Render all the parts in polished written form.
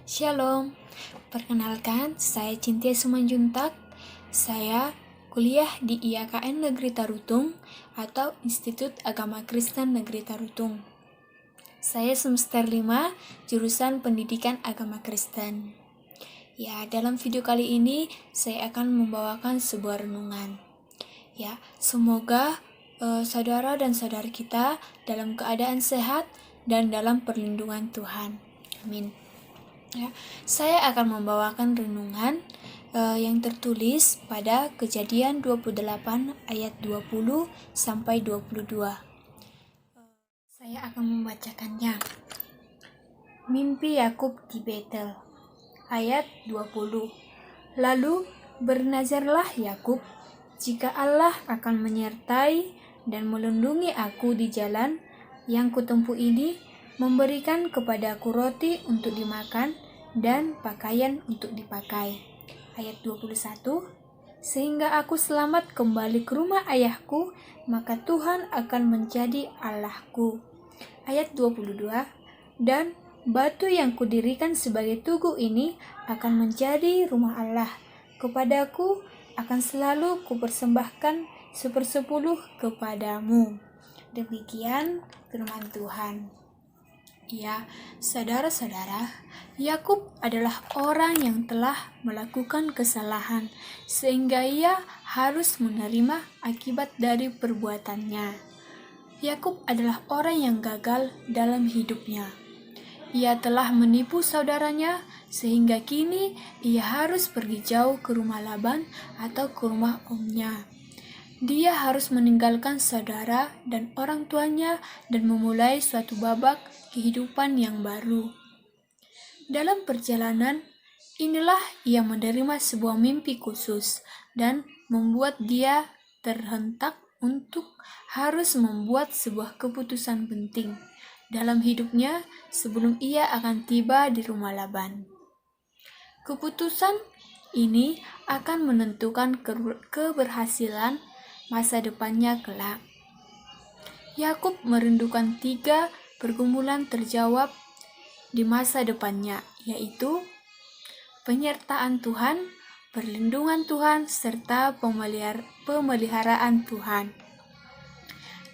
Shalom, perkenalkan saya Cintia Sumanjuntak. Saya kuliah di IAKN Negeri Tarutung atau Institut Agama Kristen Negeri Tarutung. Saya semester 5, jurusan Pendidikan Agama Kristen. Ya, dalam video kali ini saya akan membawakan sebuah renungan. Ya, semoga saudara dan saudari kita dalam keadaan sehat dan dalam perlindungan Tuhan. Amin. Ya, saya akan membawakan renungan yang tertulis pada Kejadian 28 ayat 20 sampai 22. Saya akan membacakannya. Mimpi Yakub di Betel. Ayat 20. Lalu bernazarlah Yakub, jika Allah akan menyertai dan melindungi aku di jalan yang kutempuh ini, memberikan kepadaku roti untuk dimakan dan pakaian untuk dipakai. Ayat 21. Sehingga aku selamat kembali ke rumah ayahku, maka Tuhan akan menjadi Allahku. Ayat 22. Dan batu yang kudirikan sebagai tugu ini akan menjadi rumah Allah. Kepadaku akan selalu kupersembahkan 1/10 kepadamu. Demikian firman Tuhan. Ya, saudara-saudara, Yakub adalah orang yang telah melakukan kesalahan, sehingga ia harus menerima akibat dari perbuatannya. Yakub adalah orang yang gagal dalam hidupnya. Ia telah menipu saudaranya, sehingga kini ia harus pergi jauh ke rumah Laban atau ke rumah omnya. Dia harus meninggalkan saudara dan orang tuanya dan memulai suatu babak kehidupan yang baru. Dalam perjalanan, inilah ia menerima sebuah mimpi khusus dan membuat dia terhentak untuk harus membuat sebuah keputusan penting dalam hidupnya sebelum ia akan tiba di rumah Laban. Keputusan ini akan menentukan keberhasilan masa depannya kelak. Yakub merindukan 3 pergumulan terjawab di masa depannya, yaitu penyertaan Tuhan, perlindungan Tuhan, serta pemeliharaan Tuhan.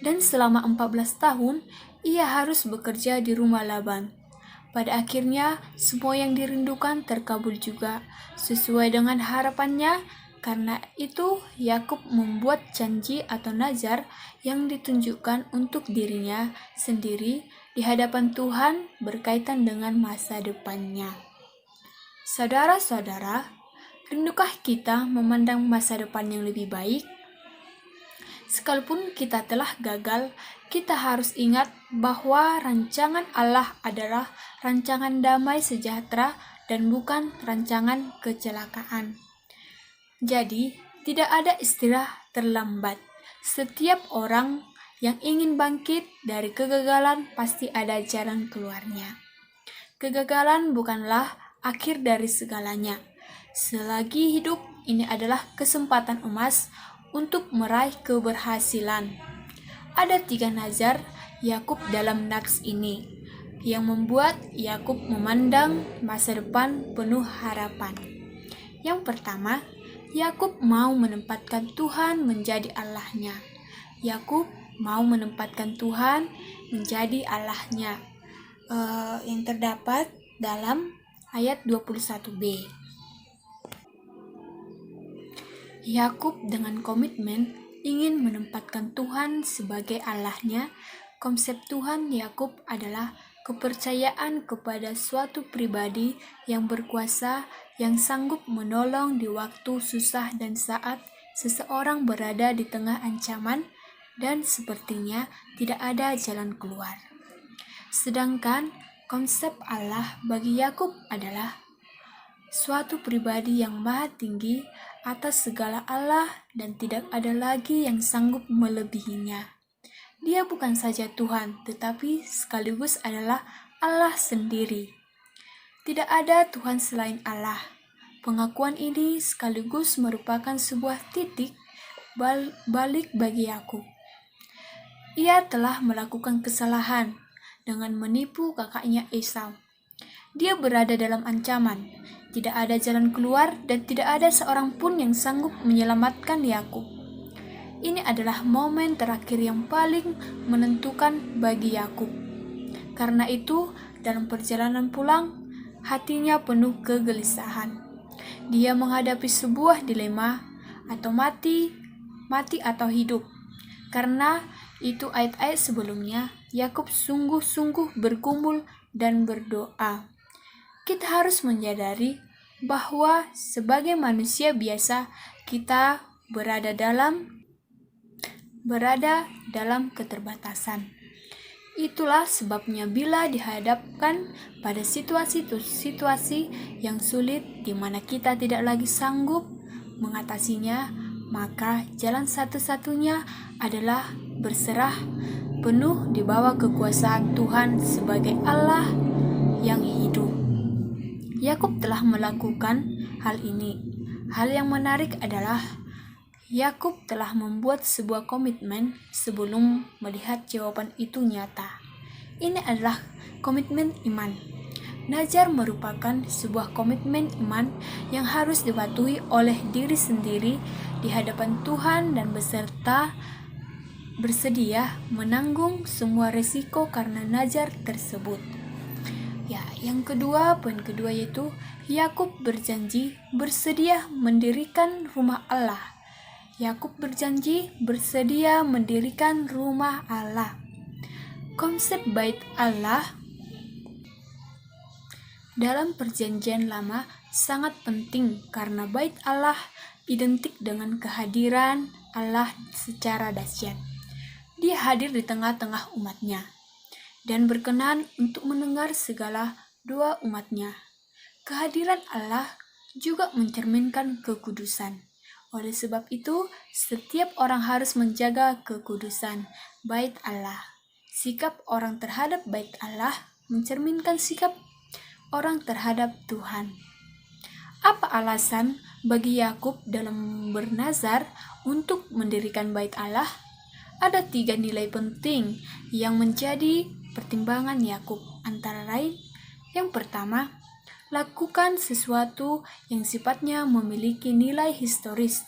Dan selama 14 tahun, ia harus bekerja di rumah Laban. Pada akhirnya, semua yang dirindukan terkabul juga, sesuai dengan harapannya. Karena itu, Yakub membuat janji atau nazar yang ditunjukkan untuk dirinya sendiri di hadapan Tuhan berkaitan dengan masa depannya. Saudara-saudara, rindukah kita memandang masa depan yang lebih baik? Sekalipun kita telah gagal, kita harus ingat bahwa rancangan Allah adalah rancangan damai sejahtera dan bukan rancangan kecelakaan. Jadi, tidak ada istilah terlambat. Setiap orang yang ingin bangkit dari kegagalan pasti ada jalan keluarnya. Kegagalan bukanlah akhir dari segalanya. Selagi hidup, ini adalah kesempatan emas untuk meraih keberhasilan. Ada 3 nazar Yakub dalam nats ini yang membuat Yakub memandang masa depan penuh harapan. Yang pertama, Yakub mau menempatkan Tuhan menjadi Allahnya. Yakub mau menempatkan Tuhan menjadi Allahnya. Yang terdapat dalam ayat 21b. Yakub dengan komitmen ingin menempatkan Tuhan sebagai Allahnya. Konsep Tuhan Yakub adalah kepercayaan kepada suatu pribadi yang berkuasa, yang sanggup menolong di waktu susah dan saat seseorang berada di tengah ancaman dan sepertinya tidak ada jalan keluar. Sedangkan konsep Allah bagi Yakub adalah suatu pribadi yang maha tinggi atas segala Allah dan tidak ada lagi yang sanggup melebihinya. Dia bukan saja Tuhan, tetapi sekaligus adalah Allah sendiri. Tidak ada Tuhan selain Allah. Pengakuan ini sekaligus merupakan sebuah titik balik bagi Yakub. Ia telah melakukan kesalahan dengan menipu kakaknya Esau. Dia berada dalam ancaman. Tidak ada jalan keluar dan tidak ada seorang pun yang sanggup menyelamatkan Yakub. Ini adalah momen terakhir yang paling menentukan bagi Yakub. Karena itu, dalam perjalanan pulang, hatinya penuh kegelisahan. Dia menghadapi sebuah dilema, atau mati atau hidup. Karena itu ayat-ayat sebelumnya, Yakub sungguh-sungguh bergumul dan berdoa. Kita harus menyadari bahwa sebagai manusia biasa, kita berada dalam keterbatasan. Itulah sebabnya bila dihadapkan pada situasi-situasi yang sulit di mana kita tidak lagi sanggup mengatasinya, maka jalan satu-satunya adalah berserah penuh di bawah kekuasaan Tuhan sebagai Allah yang hidup. Yakub telah melakukan hal ini. Hal yang menarik adalah Yakub telah membuat sebuah komitmen sebelum melihat jawaban itu nyata. Ini adalah komitmen iman. Nazar merupakan sebuah komitmen iman yang harus dipatuhi oleh diri sendiri di hadapan Tuhan dan bersedia menanggung semua resiko karena nazar tersebut. Poin kedua yaitu Yakub berjanji bersedia mendirikan rumah Allah. Yakub berjanji bersedia mendirikan rumah Allah. Konsep bait Allah dalam perjanjian lama sangat penting karena bait Allah identik dengan kehadiran Allah secara dahsyat. Dia hadir di tengah-tengah umatnya dan berkenan untuk mendengar segala doa umatnya. Kehadiran Allah juga mencerminkan kekudusan. Oleh sebab itu, setiap orang harus menjaga kekudusan bait Allah. Sikap orang terhadap bait Allah mencerminkan sikap orang terhadap Tuhan. Apa alasan bagi Yakub dalam bernazar untuk mendirikan bait Allah? Ada 3 nilai penting yang menjadi pertimbangan Yakub, antara lain, yang pertama, lakukan sesuatu yang sifatnya memiliki nilai historis.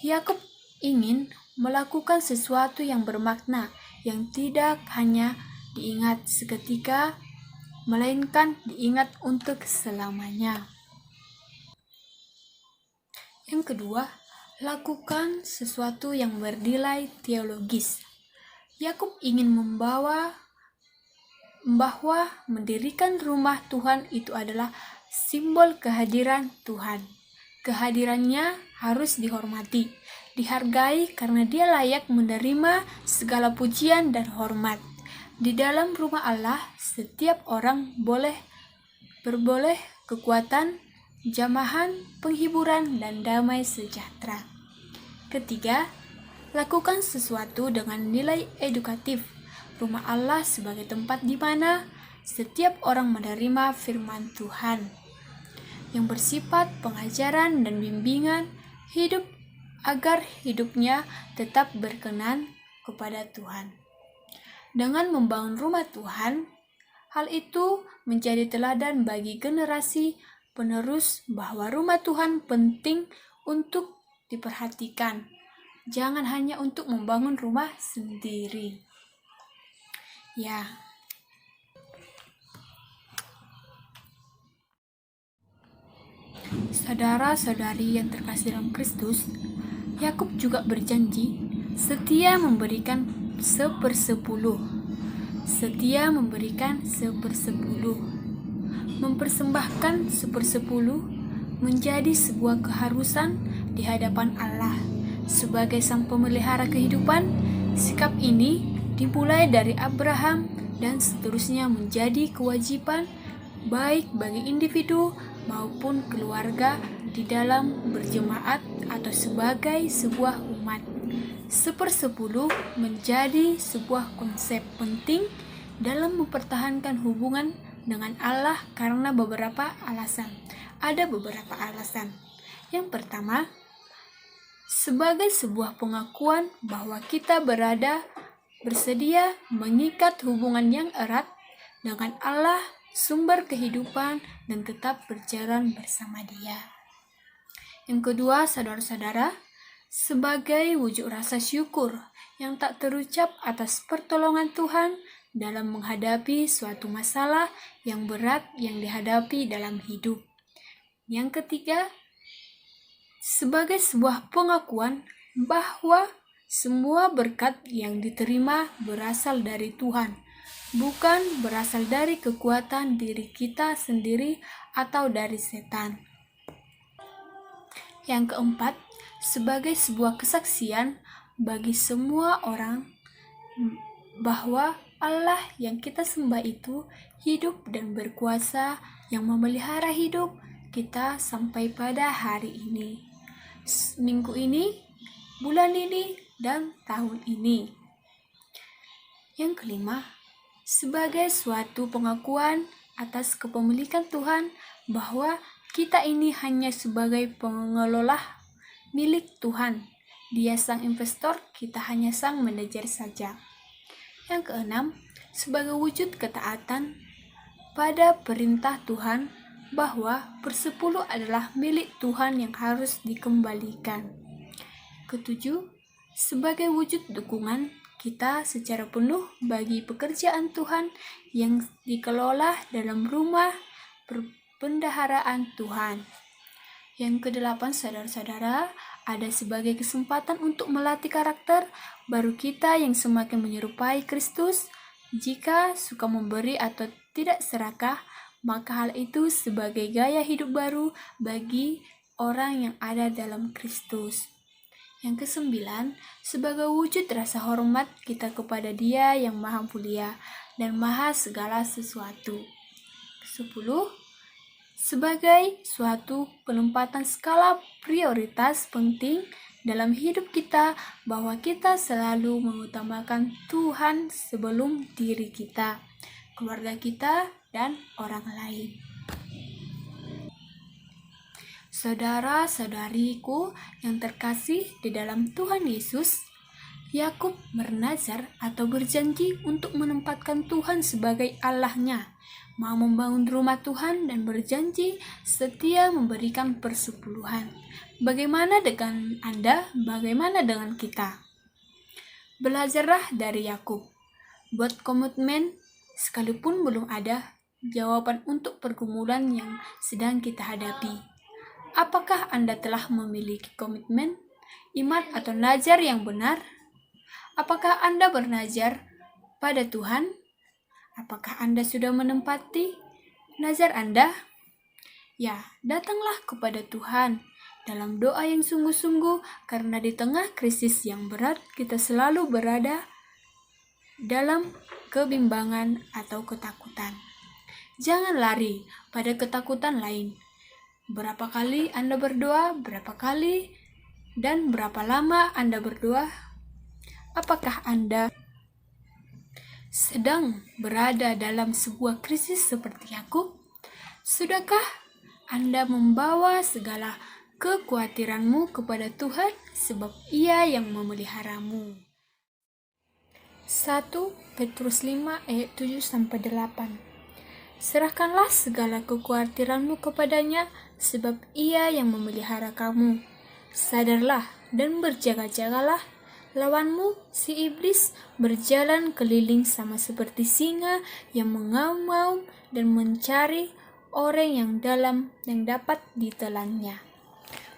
Yakub ingin melakukan sesuatu yang bermakna, yang tidak hanya diingat seketika, melainkan diingat untuk selamanya. Yang kedua, lakukan sesuatu yang bernilai teologis. Yakub ingin bahwa mendirikan rumah Tuhan itu adalah simbol kehadiran Tuhan. Kehadirannya harus dihormati, dihargai karena dia layak menerima segala pujian dan hormat. Di dalam rumah Allah, setiap orang berboleh kekuatan, jamahan, penghiburan, dan damai sejahtera. Ketiga, lakukan sesuatu dengan nilai edukatif. Rumah Allah sebagai tempat di mana setiap orang menerima firman Tuhan yang bersifat pengajaran dan bimbingan hidup agar hidupnya tetap berkenan kepada Tuhan. Dengan membangun rumah Tuhan, hal itu menjadi teladan bagi generasi penerus bahwa rumah Tuhan penting untuk diperhatikan. Jangan hanya untuk membangun rumah sendiri. Saudara-saudari yang terkasih dalam Kristus, Yakub juga berjanji setia memberikan 1/10. Mempersembahkan 1/10 menjadi sebuah keharusan di hadapan Allah. Sebagai sang pemelihara kehidupan, sikap ini dimulai dari Abraham dan seterusnya menjadi kewajiban baik bagi individu maupun keluarga di dalam berjemaat atau sebagai sebuah umat. 1/10 menjadi sebuah konsep penting dalam mempertahankan hubungan dengan Allah karena beberapa alasan. Ada beberapa alasan. Yang pertama, sebagai sebuah pengakuan bahwa kita bersedia mengikat hubungan yang erat dengan Allah sumber kehidupan, dan tetap berjalan bersama Dia. Yang kedua, saudara-saudara, sebagai wujud rasa syukur yang tak terucap atas pertolongan Tuhan dalam menghadapi suatu masalah yang berat yang dihadapi dalam hidup. Yang ketiga, sebagai sebuah pengakuan bahwa semua berkat yang diterima berasal dari Tuhan, bukan berasal dari kekuatan diri kita sendiri atau dari setan. Yang keempat, sebagai sebuah kesaksian bagi semua orang bahwa Allah yang kita sembah itu hidup dan berkuasa, yang memelihara hidup kita sampai pada hari ini, minggu ini, bulan ini, dan tahun ini. Yang kelima, sebagai suatu pengakuan atas kepemilikan Tuhan bahwa kita ini hanya sebagai pengelola milik Tuhan. Dia sang investor, kita hanya sang manajer saja. Yang keenam, sebagai wujud ketaatan pada perintah Tuhan bahwa persepuluh adalah milik Tuhan yang harus dikembalikan. Ketujuh, sebagai wujud dukungan kita secara penuh bagi pekerjaan Tuhan yang dikelola dalam rumah perbendaharaan Tuhan. Yang kedelapan, saudara-saudara, ada sebagai kesempatan untuk melatih karakter baru kita yang semakin menyerupai Kristus. Jika suka memberi atau tidak serakah, maka hal itu sebagai gaya hidup baru bagi orang yang ada dalam Kristus. Yang kesembilan, sebagai wujud rasa hormat kita kepada Dia yang Maha Mulia dan Maha segala sesuatu. Kesepuluh, sebagai suatu penempatan skala prioritas penting dalam hidup kita bahwa kita selalu mengutamakan Tuhan sebelum diri kita, keluarga kita, dan orang lain. Saudara-saudariku yang terkasih di dalam Tuhan Yesus, Yakub bernazar atau berjanji untuk menempatkan Tuhan sebagai Allahnya, mau membangun rumah Tuhan dan berjanji setia memberikan persepuluhan. Bagaimana dengan Anda? Bagaimana dengan kita? Belajarlah dari Yakub. Buat komitmen sekalipun belum ada jawaban untuk pergumulan yang sedang kita hadapi. Apakah Anda telah memiliki komitmen, iman atau nazar yang benar? Apakah Anda bernazar pada Tuhan? Apakah Anda sudah menempati nazar Anda? Ya, datanglah kepada Tuhan dalam doa yang sungguh-sungguh, karena di tengah krisis yang berat kita selalu berada dalam kebimbangan atau ketakutan. Jangan lari pada ketakutan lain. Berapa kali Anda berdoa? Berapa kali? Dan berapa lama Anda berdoa? Apakah Anda sedang berada dalam sebuah krisis seperti Yakub? Sudahkah Anda membawa segala kekhawatiranmu kepada Tuhan sebab Ia yang memeliharamu? 1 Petrus 5 ayat 7-8. Serahkanlah segala kekhawatiranmu kepadanya, sebab Ia yang memelihara kamu. Sadarlah dan berjaga-jagalah. Lawanmu, si iblis, berjalan keliling sama seperti singa yang mengaum-ngaum dan mencari orang yang dapat ditelannya.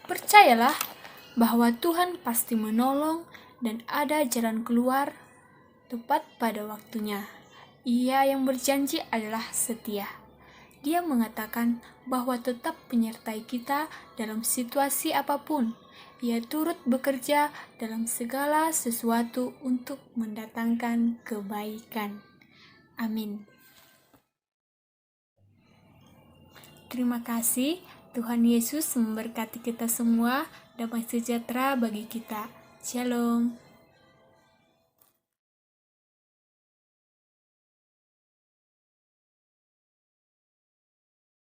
Percayalah bahwa Tuhan pasti menolong dan ada jalan keluar tepat pada waktunya. Ia yang berjanji adalah setia. Dia mengatakan bahwa tetap menyertai kita dalam situasi apapun. Ia turut bekerja dalam segala sesuatu untuk mendatangkan kebaikan. Amin. Terima kasih. Tuhan Yesus memberkati kita semua. Damai sejahtera bagi kita. Shalom.